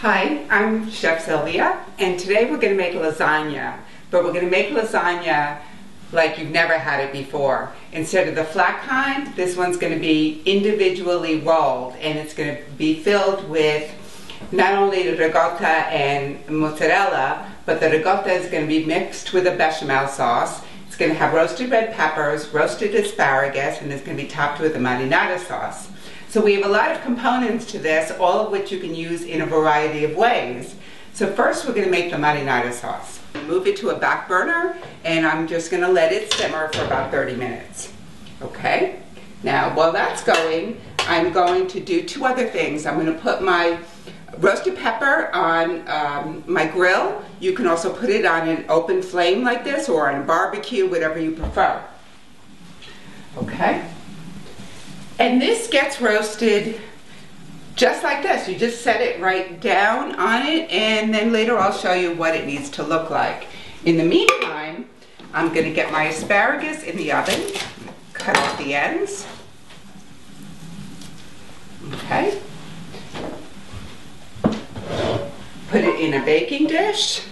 Hi, I'm Chef Silvia, and today we're going to make lasagna, but we're going to make lasagna like you've never had it before. Instead of the flat kind, this one's going to be individually rolled, and it's going to be filled with not only the ricotta and mozzarella, but the ricotta is going to be mixed with a bechamel sauce. It's going to have roasted red peppers, roasted asparagus, and it's going to be topped with a marinara sauce. So we have a lot of components to this, all of which you can use in a variety of ways. So first we're going to make the marinara sauce. Move it to a back burner, and I'm just going to let it simmer for about 30 minutes. Okay? Now while that's going, I'm going to do two other things. I'm going to put my roasted pepper on my grill. You can also put it on an open flame like this, or on a barbecue, whatever you prefer. Okay? And this gets roasted just like this. You just set it right down on it, and then later I'll show you what it needs to look like. In the meantime, I'm going to get my asparagus in the oven, cut off the ends. Okay. Put it in a baking dish.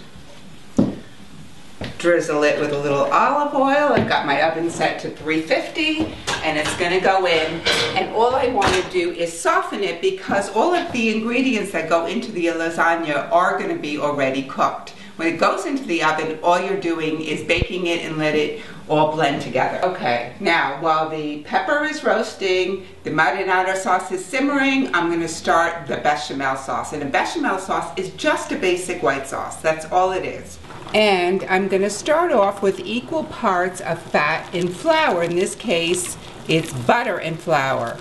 Drizzle it with a little olive oil. I've got my oven set to 350, and it's going to go in, and all I want to do is soften it because all of the ingredients that go into the lasagna are going to be already cooked. When it goes into the oven, all you're doing is baking it and let it all blend together. Okay, now while the pepper is roasting, the marinara sauce is simmering, I'm going to start the bechamel sauce. And a bechamel sauce is just a basic white sauce. That's all it is. And I'm going to start off with equal parts of fat and flour. In this case, it's butter and flour.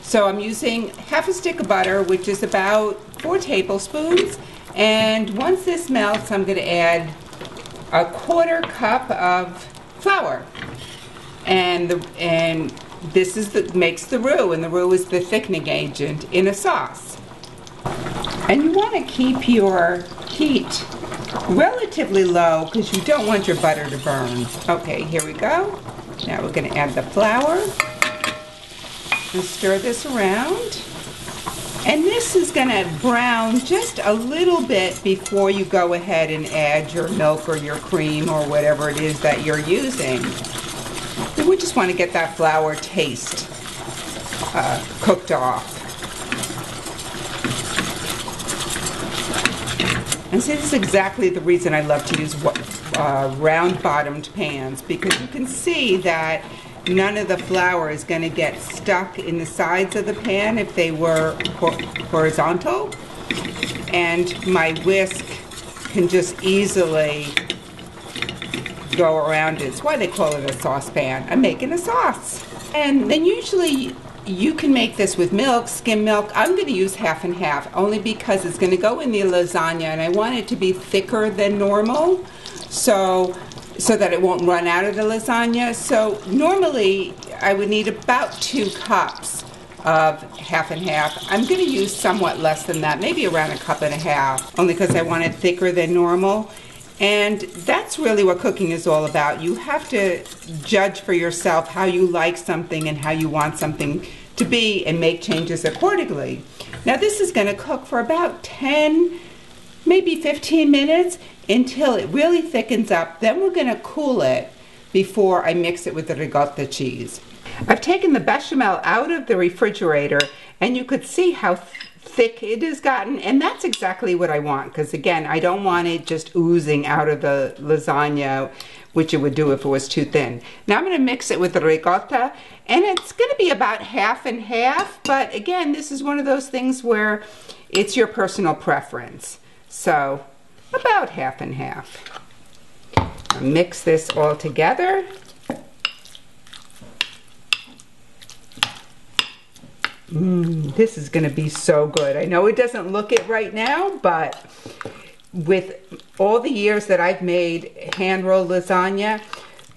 So I'm using half a stick of butter, which is about 4 tablespoons. And once this melts, I'm going to add a 1/4 cup of flour. And this is makes the roux, and the roux is the thickening agent in a sauce. And you want to keep your heat relatively low because you don't want your butter to burn. Okay, here we go. Now we're going to add the flour and stir this around. And this is going to brown just a little bit before you go ahead and add your milk or your cream or whatever it is that you're using. And we just want to get that flour taste cooked off. And see, this is exactly the reason I love to use round-bottomed pans, because you can see that none of the flour is going to get stuck in the sides of the pan if they were horizontal, and my whisk can just easily go around it. It's why they call it a saucepan. I'm making a sauce. And then usually you can make this with milk, skim milk. I'm going to use half and half, only because it's going to go in the lasagna, and I want it to be thicker than normal, so that it won't run out of the lasagna. So normally I would need about 2 cups of half and half. I'm going to use somewhat less than that, maybe around 1.5 cups, only because I want it thicker than normal. And that's really what cooking is all about. You have to judge for yourself how you like something and how you want something to be, and make changes accordingly. Now this is going to cook for about 10, maybe 15 minutes until it really thickens up. Then we're going to cool it before I mix it with the ricotta cheese. I've taken the bechamel out of the refrigerator, and you could see how thick it has gotten, and that's exactly what I want, because again, I don't want it just oozing out of the lasagna, which it would do if it was too thin. Now I'm going to mix it with the ricotta, and it's going to be about half and half, but again, this is one of those things where it's your personal preference. So about half and half. I'll mix this all together. This is going to be so good. I know it doesn't look it right now, but with all the years that I've made hand-rolled lasagna,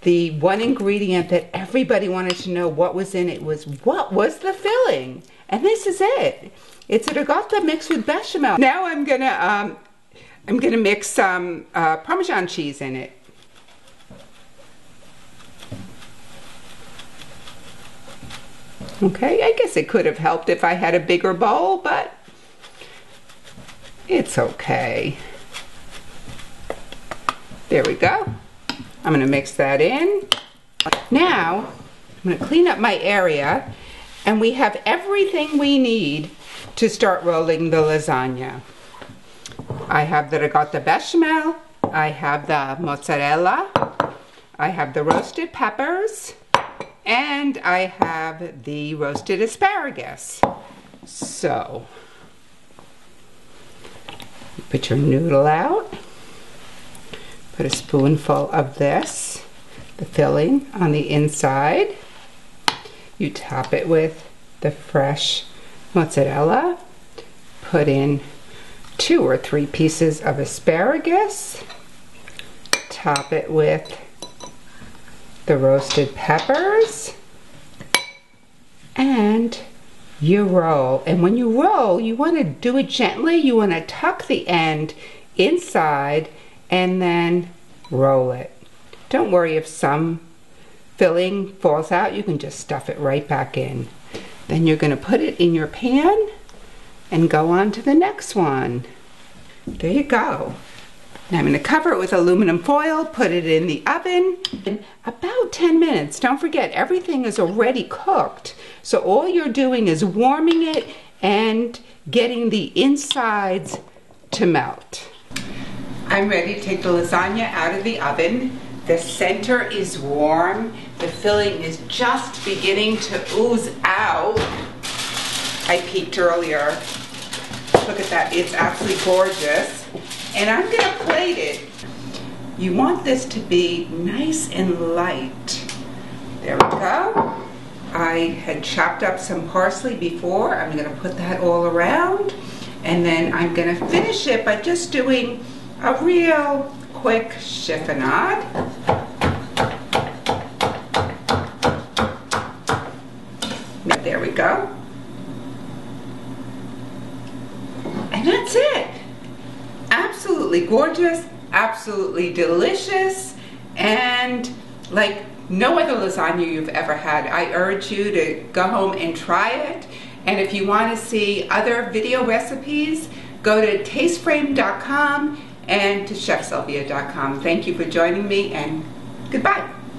the one ingredient that everybody wanted to know what was in it was, what was the filling? And this is it. It's a ricotta mixed with bechamel. Now I'm gonna mix some Parmesan cheese in it. Okay, I guess it could have helped if I had a bigger bowl, but It's okay. There we go. I'm going to mix that in. Now, I'm going to clean up my area, and we have everything we need to start rolling the lasagna. I got the bechamel, I have the mozzarella, I have the roasted peppers, and I have the roasted asparagus. So, put your noodle out, put a spoonful of this, the filling on the inside. You top it with the fresh mozzarella, put in 2 or 3 pieces of asparagus, top it with the roasted peppers, and you roll. And when you roll, you want to do it gently. You want to tuck the end inside and then roll it. Don't worry if some filling falls out, you can just stuff it right back in. Then you're going to put it in your pan and go on to the next one. There you go. Now I'm going to cover it with aluminum foil, put it in the oven in about 10 minutes. Don't forget, everything is already cooked. So all you're doing is warming it and getting the insides to melt. I'm ready to take the lasagna out of the oven. The center is warm. The filling is just beginning to ooze out. I peeked earlier. Look at that, it's absolutely gorgeous. And I'm gonna plate it. You want this to be nice and light. There we go. I had chopped up some parsley before. I'm gonna put that all around. And then I'm gonna finish it by just doing a real quick chiffonade. There we go. And that's it. Absolutely gorgeous, absolutely delicious, and like no other lasagna you've ever had. I urge you to go home and try it. And if you want to see other video recipes, go to tasteframe.com and to chefsylvia.com. Thank you for joining me, and goodbye.